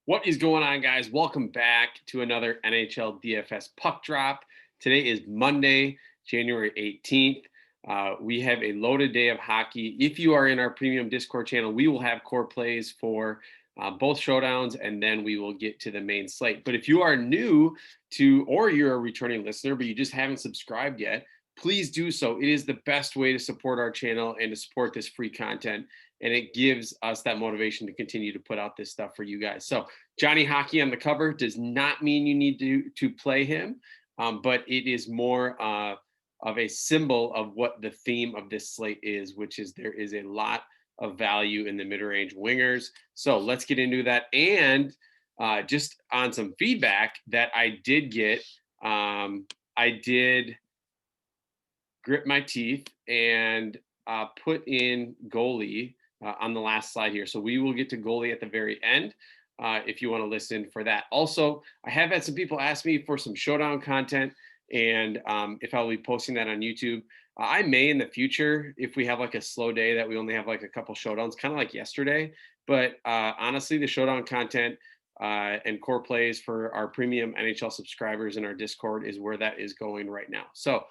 What is going on, guys? Welcome back to another NHL DFS puck drop. Today is Monday, January 18th. We have a loaded day of hockey. If you are in our premium Discord channel, we will have core plays for both showdowns, and then we will get to the main slate. But if you are new to, or you're a returning listener, but you just haven't subscribed yet, please do so. It is the best way to support our channel and to support this free content. And it gives us that motivation to continue to put out this stuff for you guys. So Johnny Hockey on the cover does not mean you need to play him, but it is more of a symbol of what the theme of this slate is, which is there is a lot of value in the mid-range wingers. So let's get into that. And just on some feedback that I did get, I did grit my teeth and put in goalie on the last slide here. So we will get to goalie at the very end if you want to listen for that. Also, I have had some people ask me for some showdown content and if I'll be posting that on YouTube. I may in the future, if we have like a slow day that we only have like a couple showdowns, kind of like yesterday. But honestly, the showdown content and core plays for our premium NHL subscribers in our Discord is where that is going right now. So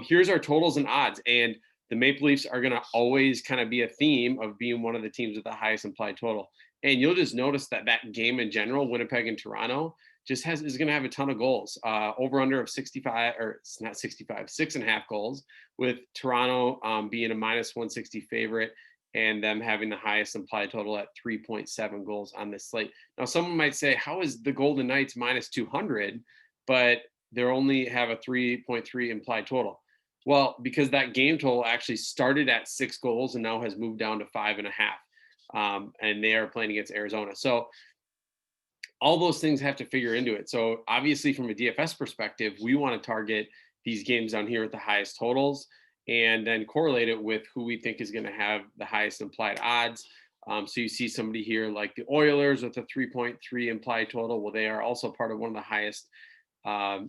here's our totals and odds. And the Maple Leafs are going to always kind of be a theme of being one of the teams with the highest implied total. And you'll just notice that that game in general, Winnipeg and Toronto, just is going to have a ton of goals. Over under of 65, or it's not 65, 6.5 goals, with Toronto being a minus 160 favorite and them having the highest implied total at 3.7 goals on this slate. Now, someone might say, how is the Golden Knights minus 200, but they only have a 3.3 implied total? Well, because that game total actually started at 6 goals and now has moved down to 5.5. And they are playing against Arizona. So all those things have to figure into it. So obviously from a DFS perspective, we want to target these games down here at the highest totals and then correlate it with who we think is going to have the highest implied odds. So you see somebody here like the Oilers with a 3.3 implied total. Well, they are also part of one of the highest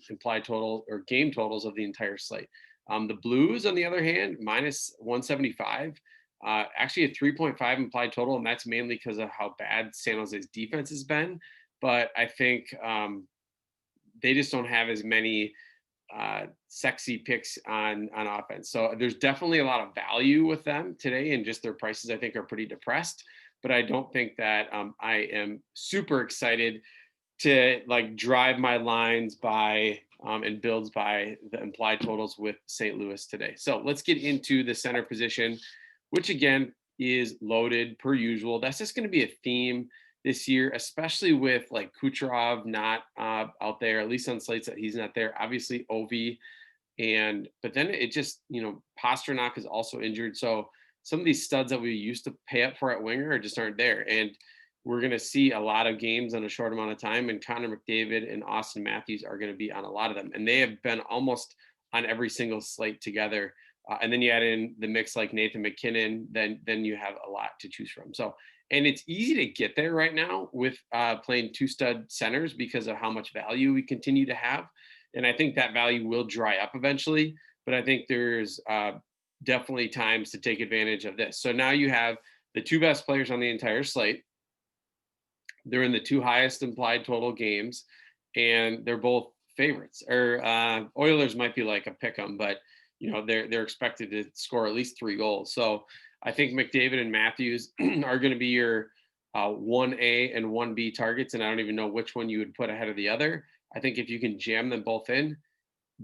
implied total or game totals of the entire slate. The Blues, on the other hand, minus 175. Actually a 3.5 implied total, and that's mainly because of how bad San Jose's defense has been. But I think they just don't have as many sexy picks on offense. So there's definitely a lot of value with them today, and just their prices I think are pretty depressed. But I don't think that I am super excited to like drive my lines by and builds by the implied totals with St. Louis today. So let's get into the center position, which again is loaded per usual. That's just going to be a theme this year, especially with like Kucherov not out there, at least on slates that he's not there. Obviously Ovi, but then it just, Pasternak is also injured. So some of these studs that we used to pay up for at winger just aren't there. And we're going to see a lot of games in a short amount of time, and Connor McDavid and Austin Matthews are going to be on a lot of them. And they have been almost on every single slate together. And then you add in the mix like Nathan McKinnon, then you have a lot to choose from. So, and it's easy to get there right now with playing two stud centers because of how much value we continue to have. And I think that value will dry up eventually, but I think there's definitely times to take advantage of this. So now you have the two best players on the entire slate. They're in the two highest implied total games, and they're both favorites. Or Oilers might be like a pick 'em, but they're expected to score at least 3 goals. So I think McDavid and Matthews are going to be your 1A and 1B targets, and I don't even know which one you would put ahead of the other. I think if you can jam them both in,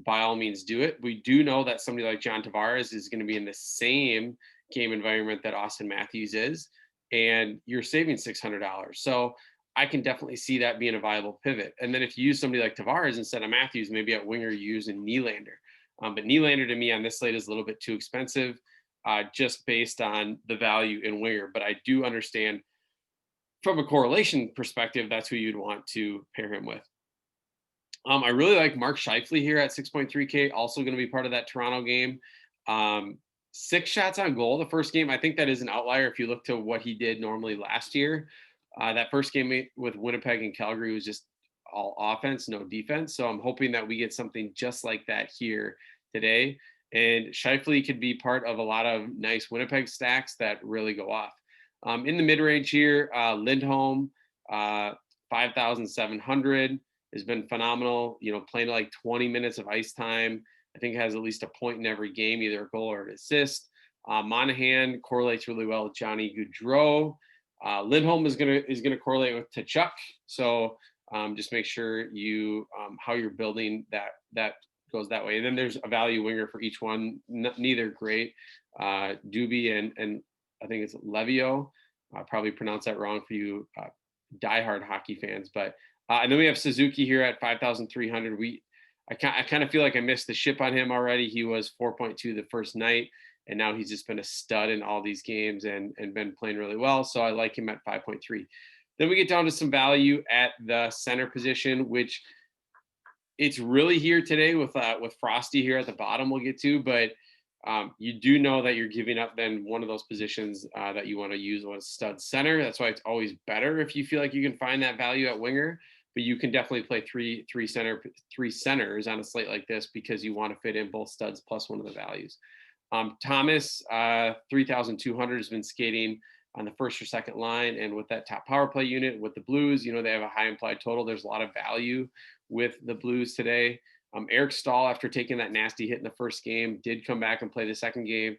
by all means do it. We do know that somebody like John Tavares is going to be in the same game environment that Austin Matthews is, and you're saving $600. So I can definitely see that being a viable pivot. And then if you use somebody like Tavares instead of Matthews, maybe at winger you use a Nylander. But Nylander to me on this slate is a little bit too expensive just based on the value in winger. But I do understand from a correlation perspective, that's who you'd want to pair him with. I really like Mark Scheifele here at 6.3K, also going to be part of that Toronto game. 6 shots on goal the first game. I think that is an outlier if you look to what he did normally last year. That first game with Winnipeg and Calgary was just all offense, no defense. So I'm hoping that we get something just like that here today. And Scheifele could be part of a lot of nice Winnipeg stacks that really go off. In the mid-range here, Lindholm, 5,700 has been phenomenal. Playing like 20 minutes of ice time. I think has at least a point in every game, either a goal or an assist. Monahan correlates really well with Johnny Gaudreau. Lindholm is gonna correlate with Tkachuk. So just make sure you how you're building that goes that way. And then there's a value winger for each one. Neither great. Doobie and I think it's Levio. I probably pronounced that wrong for you diehard hockey fans. But and then we have Suzuki here at 5,300. I kind of feel like I missed the ship on him already. He was 4.2 the first night, and now he's just been a stud in all these games and been playing really well. So I like him at 5.3. Then we get down to some value at the center position, which it's really here today with Frosty here at the bottom we'll get to, but you do know that you're giving up then one of those positions that you want to use was stud center. That's why it's always better if you feel like you can find that value at winger, but you can definitely play three centers on a slate like this because you want to fit in both studs plus one of the values. Thomas, 3,200 has been skating on the first or second line, and with that top power play unit with the Blues, they have a high implied total. There's a lot of value with the Blues today. Eric Stahl, after taking that nasty hit in the first game, did come back and play the second game.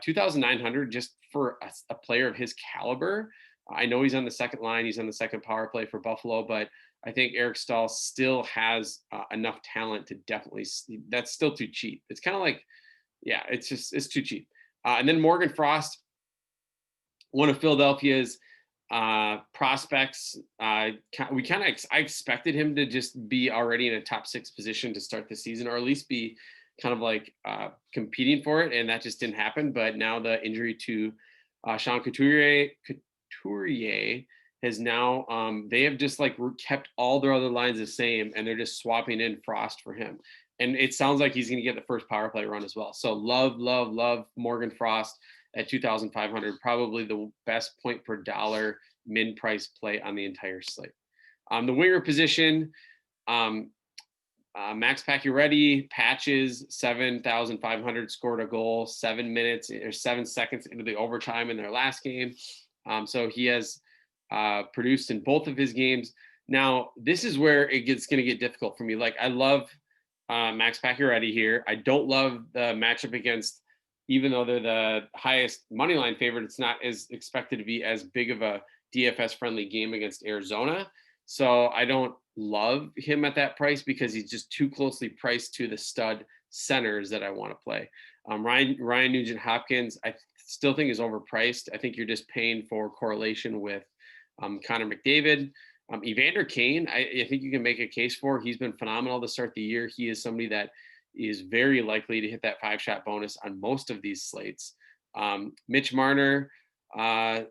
2,900 just for a player of his caliber. I know he's on the second line. He's on the second power play for Buffalo, but I think Eric Stahl still has enough talent to definitely – that's still too cheap. It's kind of like – yeah, it's too cheap. And then Morgan Frost, one of Philadelphia's prospects. I expected him to just be already in a top 6 position to start the season, or at least be kind of like competing for it, and that just didn't happen. But now the injury to Sean Couturier has now they have just like kept all their other lines the same, and they're just swapping in Frost for him. And it sounds like he's going to get the first power play run as well. So love Morgan Frost at 2,500, probably the best point per dollar min price play on the entire slate. The winger position, Max Pacioretty, Patches, 7,500, scored a goal 7 minutes or 7 seconds into the overtime in their last game. So he has produced in both of his games. Now, this is where it's going to get difficult for me. Like, I love Max Pacioretty here. I don't love the matchup against, even though they're the highest money line favorite, it's not as expected to be as big of a DFS friendly game against Arizona. So I don't love him at that price because he's just too closely priced to the stud centers that I want to play. Ryan Nugent Hopkins, I still think is overpriced. I think you're just paying for correlation with Connor McDavid. Evander Kane, I think you can make a case for. He's been phenomenal to start the year. He is somebody that is very likely to hit that 5-shot bonus on most of these slates. Mitch Marner, I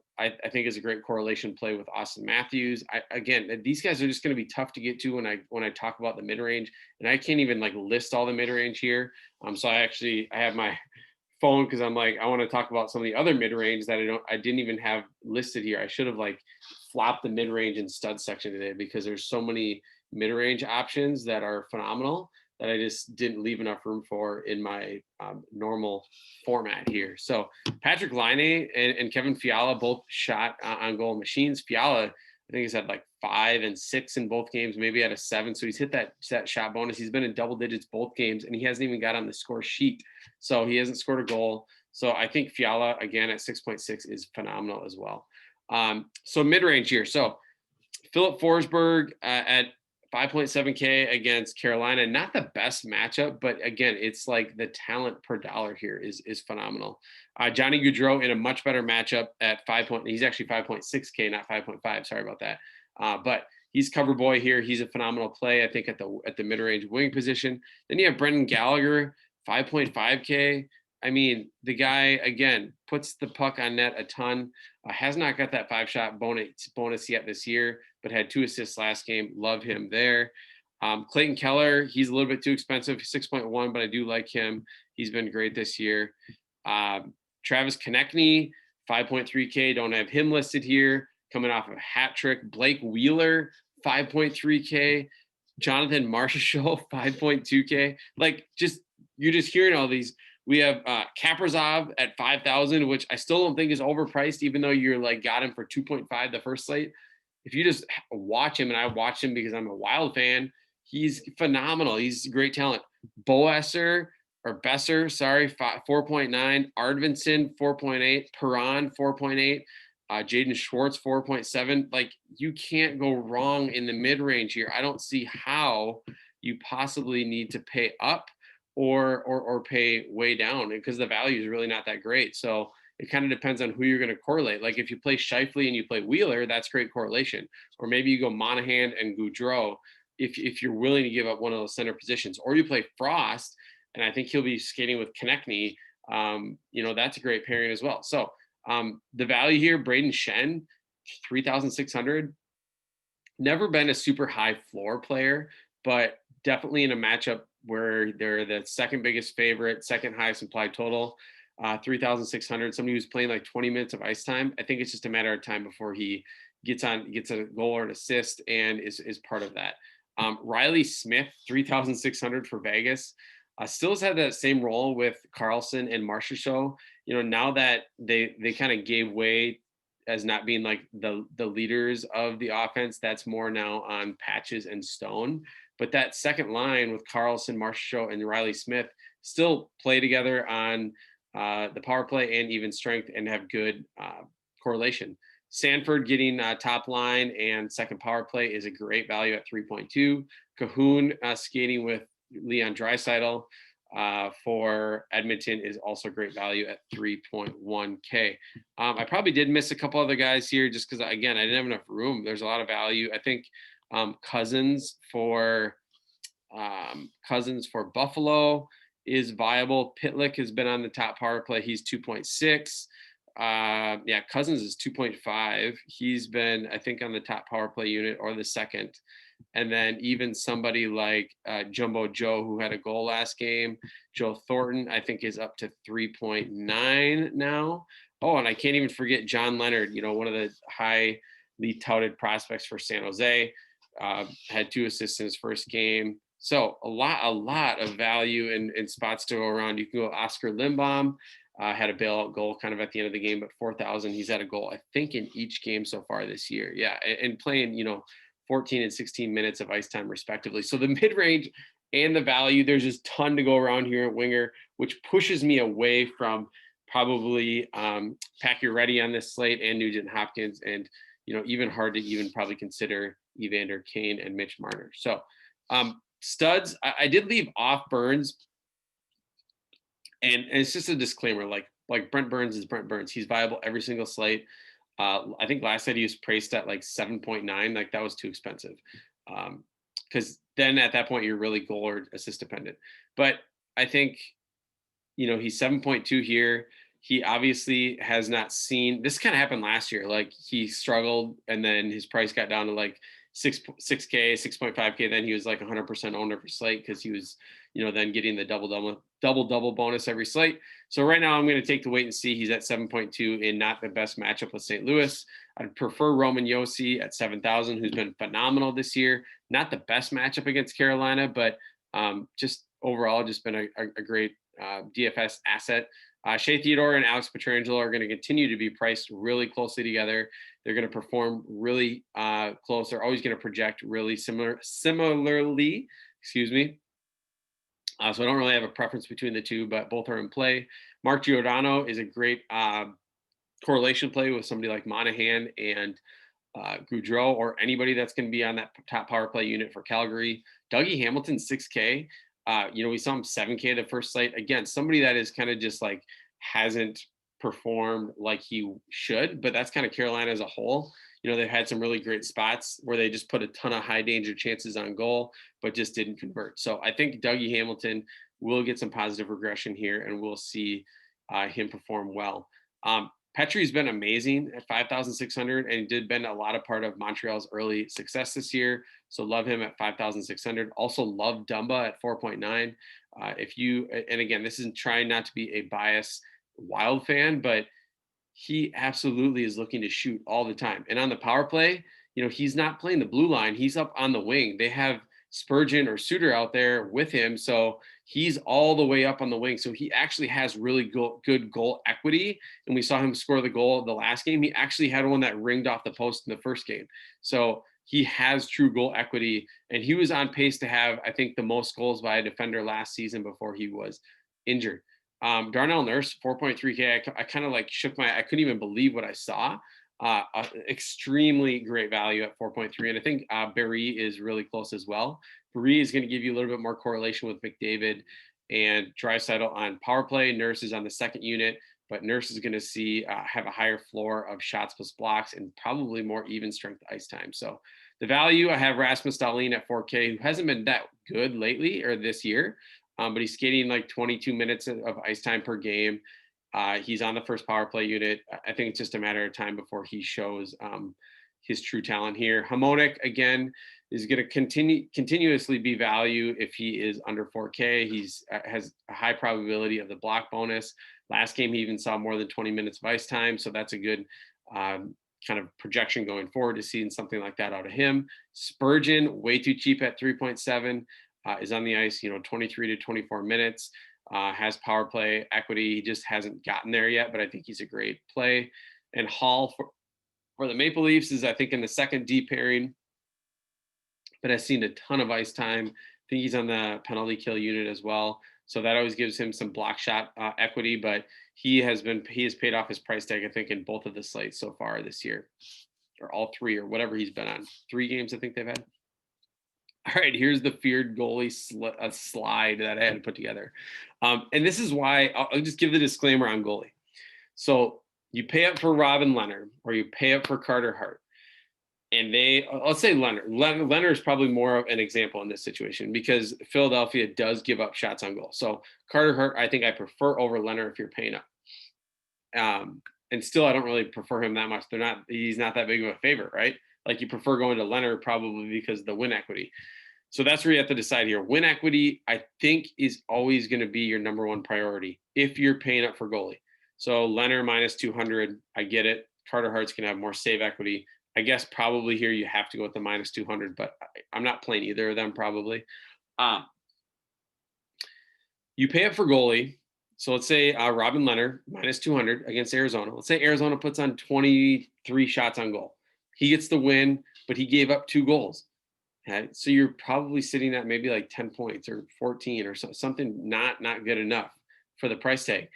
think is a great correlation play with Austin Matthews. Again, these guys are just going to be tough to get to when I talk about the mid-range, and I can't even like list all the mid-range here. So I have my phone because I'm like, I want to talk about some of the other mid-range that I didn't even have listed here. I should have like flopped the mid-range and stud section today because there's so many mid-range options that are phenomenal that I just didn't leave enough room for in my normal format here. So Patrick Laine and Kevin Fiala both shot on goal machines. Fiala, I think he's had like 5 and 6 in both games, maybe at a 7. So he's hit that shot bonus. He's been in double digits both games, and he hasn't even got on the score sheet. So he hasn't scored a goal. So I think Fiala, again, at 6.6 is phenomenal as well. So mid-range here. So Philip Forsberg at 5.7K against Carolina, not the best matchup, but again, it's like the talent per dollar here is phenomenal. Johnny Gaudreau in a much better matchup at he's actually 5.6K, not 5.5. Sorry about that. But he's cover boy here. He's a phenomenal play, I think, at the mid-range wing position. Then you have Brendan Gallagher, 5.5K. I mean, the guy, again, puts the puck on net a ton, has not got that 5-shot bonus yet this year, but had 2 assists last game. Love him there. Clayton Keller, he's a little bit too expensive, 6.1, but I do like him. He's been great this year. Travis Konechny, 5.3K. Don't have him listed here. Coming off of a hat trick. Blake Wheeler, 5.3K. Jonathan Marchessault, 5.2K. Like, you're just hearing all these. We have Kaprizov at 5,000, which I still don't think is overpriced, even though you're like got him for 2.5 the first slate. if you just watch him, and I watched him because I'm a Wild fan, he's phenomenal. He's great talent. Besser, sorry, 4.9. Ardvinson, 4.8. Perron, 4.8. Jaden Schwartz, 4.7. Like, you can't go wrong in the mid-range here. I don't see how you possibly need to pay up or pay way down, because the value is really not that great. So it kind of depends on who you're going to correlate. Like, if you play Scheifele and you play Wheeler, that's great correlation. Or maybe you go Monahan and Goudreau if you're willing to give up one of those center positions. Or you play Frost, and I think he'll be skating with Konechny. That's a great pairing as well. So the value here, Braden Shen, 3,600. Never been a super high floor player, but definitely in a matchup where they're the second biggest favorite, second highest implied total, 3,600. Somebody who's playing like 20 minutes of ice time. I think it's just a matter of time before he gets a goal or an assist and is part of that. Riley Smith, 3,600 for Vegas. Still has had that same role with Carlson and Marchessault. Now that they kind of gave way as not being like the leaders of the offense, that's more now on Patches and Stone. But that second line with Carlson, Marchessault, and Riley Smith still play together on the power play and even strength and have good correlation. Sanford getting top line and second power play is a great value at 3.2. Cahoon skating with Leon Draisaitl for Edmonton is also great value at 3.1K. I probably did miss a couple other guys here just because, again, I didn't have enough room. There's a lot of value. I think Cousins for Buffalo is viable. Pitlick has been on the top power play. He's 2.6. Cousins is 2.5. He's been, I think, on the top power play unit or the second. And then even somebody like Jumbo Joe, who had a goal last game, Joe Thornton, I think is up to 3.9 now. Oh, and I can't even forget John Leonard, one of the highly touted prospects for San Jose, had 2 assists in his first game. So a lot of value and spots to go around. You can go Oscar Lindbaum, had a bailout goal kind of at the end of the game, but 4,000. He's had a goal, I think, in each game so far this year. Yeah, and playing, 14 and 16 minutes of ice time respectively. So the mid-range and the value, there's just a ton to go around here at winger, which pushes me away from probably Pacioretty on this slate and Nugent Hopkins, and even hard to even probably consider Evander Kane and Mitch Marner. So studs, I did leave off Burns, and it's just a disclaimer, like Brent Burns is Brent Burns. He's viable every single slate. I think last night he was priced at like 7.9. Like, that was too expensive. Because then at that point you're really goal or assist dependent. But I think, he's 7.2 here. He obviously has not seen, this kind of happened last year. Like, he struggled and then his price got down to like 6K, 6.5K. Then he was like 100% owned every slate because he was, then getting the double bonus every slate. So right now I'm going to take the wait and see. He's at 7.2 in not the best matchup with St. Louis. I'd prefer Roman Josi at 7,000, who's been phenomenal this year. Not the best matchup against Carolina, but just overall just been a great DFS asset. Shea Theodore and Alex Pietrangelo are going to continue to be priced really closely together. They're going to perform really close. They're always going to project really similarly. Excuse me. So I don't really have a preference between the two, but both are in play. Mark Giordano is a great correlation play with somebody like Monahan and Goudreau, or anybody that's going to be on that top power play unit for Calgary. Dougie Hamilton, 6K. We saw him 7K the first slate. Again, somebody that is kind of just like hasn't performed like he should, but that's kind of Carolina as a whole. They've had some really great spots where they just put a ton of high danger chances on goal, but just didn't convert. So I think Dougie Hamilton will get some positive regression here, and we'll see him perform well. Petrie's been amazing at 5,600 and did been a lot of part of Montreal's early success this year. So love him at 5,600. Also love Dumba at 4.9. And again, this isn't trying not to be a biased Wild fan, but he absolutely is looking to shoot all the time. And on the power play, he's not playing the blue line. He's up on the wing. They have Spurgeon or Suter out there with him. So he's all the way up on the wing. So he actually has really good goal equity. And we saw him score the goal the last game. He actually had one that ringed off the post in the first game. So he has true goal equity. And he was on pace to have, I think, the most goals by a defender last season before he was injured. Darnell Nurse, 4.3K. I kind of like I couldn't even believe what I saw. Extremely great value at 4.3. And I think Barry is really close as well. Barry is going to give you a little bit more correlation with McDavid and Draisaitl on power play. Nurse is on the second unit, but Nurse is going to have a higher floor of shots plus blocks and probably more even strength ice time. So the value, I have Rasmus Dahlin at 4K, who hasn't been that good lately or this year, but he's skating like 22 minutes of ice time per game. He's on the first power play unit. I think it's just a matter of time before he shows his true talent here. Hamonic, again, is going to continuously be value if he is under 4K. He's has a high probability of the block bonus. Last game, he even saw more than 20 minutes of ice time. So that's a good kind of projection going forward to seeing something like that out of him. Spurgeon, way too cheap at 3.7, is on the ice, 23 to 24 minutes. Has power play equity. He just hasn't gotten there yet, but I think he's a great play. And Hall for the Maple Leafs is, I think, in the second D pairing, but has seen a ton of ice time. I think he's on the penalty kill unit as well. So that always gives him some block shot equity, but he has paid off his price tag, I think, in both of the slates so far this year, or all three, or whatever he's been on. 3 games, I think they've had. All right, here's the feared goalie slide that I had to put together. And this is why I'll just give the disclaimer on goalie. So you pay up for Robin Leonard or you pay up for Carter Hart. And let's say Leonard. Leonard is probably more of an example in this situation because Philadelphia does give up shots on goal. So Carter Hart, I think I prefer over Leonard if you're paying up. And still, I don't really prefer him that much. He's not that big of a favorite, right? Like you prefer going to Leonard probably because of the win equity. So that's where you have to decide here. Win equity, I think, is always going to be your number one priority if you're paying up for goalie. So Leonard minus 200, I get it. Carter Hart's going to have more save equity. I guess probably here you have to go with the minus 200, but I'm not playing either of them probably. You pay up for goalie. So let's say Robin Leonard minus 200 against Arizona. Let's say Arizona puts on 23 shots on goal. He gets the win, but he gave up 2 goals. Okay? So you're probably sitting at maybe like 10 points or 14 or something not good enough for the price tag.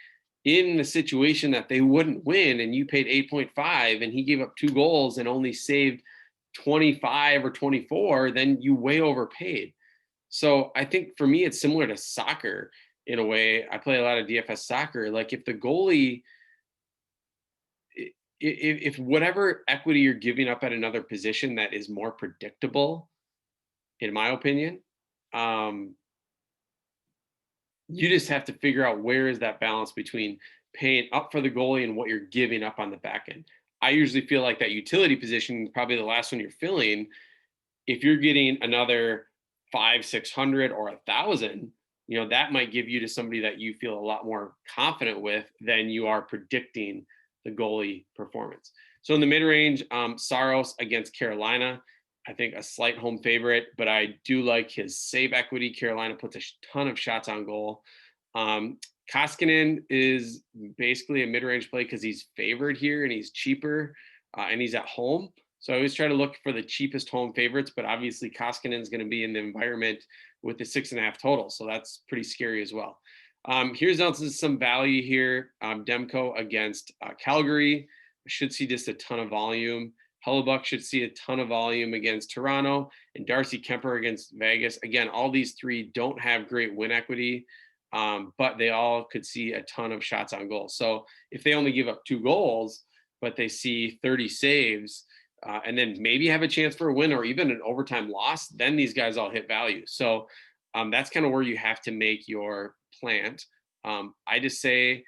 In the situation that they wouldn't win and you paid 8.5 and he gave up 2 goals and only saved 25 or 24, then you way overpaid. So I think for me, it's similar to soccer in a way. I play a lot of DFS soccer. Like if the goalie, if whatever equity you're giving up at another position that is more predictable, in my opinion, you just have to figure out where is that balance between paying up for the goalie and what you're giving up on the back end. I usually feel like that utility position, probably the last one you're filling, if you're getting another 500-600 or 1,000, that might give you to somebody that you feel a lot more confident with than you are predicting the goalie performance. So in the mid-range, Saros against Carolina, I think a slight home favorite, but I do like his save equity. Carolina puts a ton of shots on goal. Koskinen is basically a mid-range play because he's favored here and he's cheaper and he's at home. So I always try to look for the cheapest home favorites, but obviously Koskinen is going to be in the environment with the 6.5 total. So that's pretty scary as well. Here's also some value here. Demko against Calgary. I should see just a ton of volume. Hellebuck should see a ton of volume against Toronto, and Darcy Kemper against Vegas. Again, all these 3 don't have great win equity, but they all could see a ton of shots on goal. So if they only give up 2 goals, but they see 30 saves, and then maybe have a chance for a win or even an overtime loss, then these guys all hit value. So that's kind of where you have to make your plant. I just say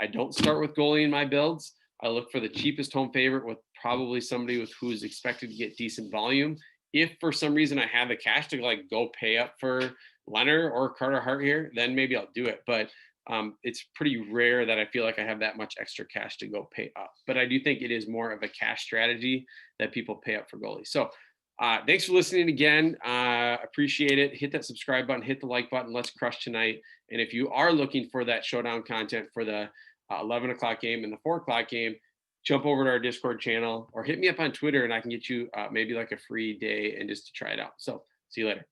I don't start with goalie in my builds. I look for the cheapest home favorite with probably somebody with who's expected to get decent volume. If for some reason I have the cash to like go pay up for Leonard or Carter Hart here, then maybe I'll do it. But it's pretty rare that I feel like I have that much extra cash to go pay up. But I do think it is more of a cash strategy that people pay up for goalies. So Thanks for listening again. Appreciate it. Hit that subscribe button, hit the like button. Let's crush tonight. And if you are looking for that showdown content for the 11 o'clock game and the 4 o'clock game, jump over to our Discord channel or hit me up on Twitter and I can get you maybe like a free day and just to try it out. So see you later.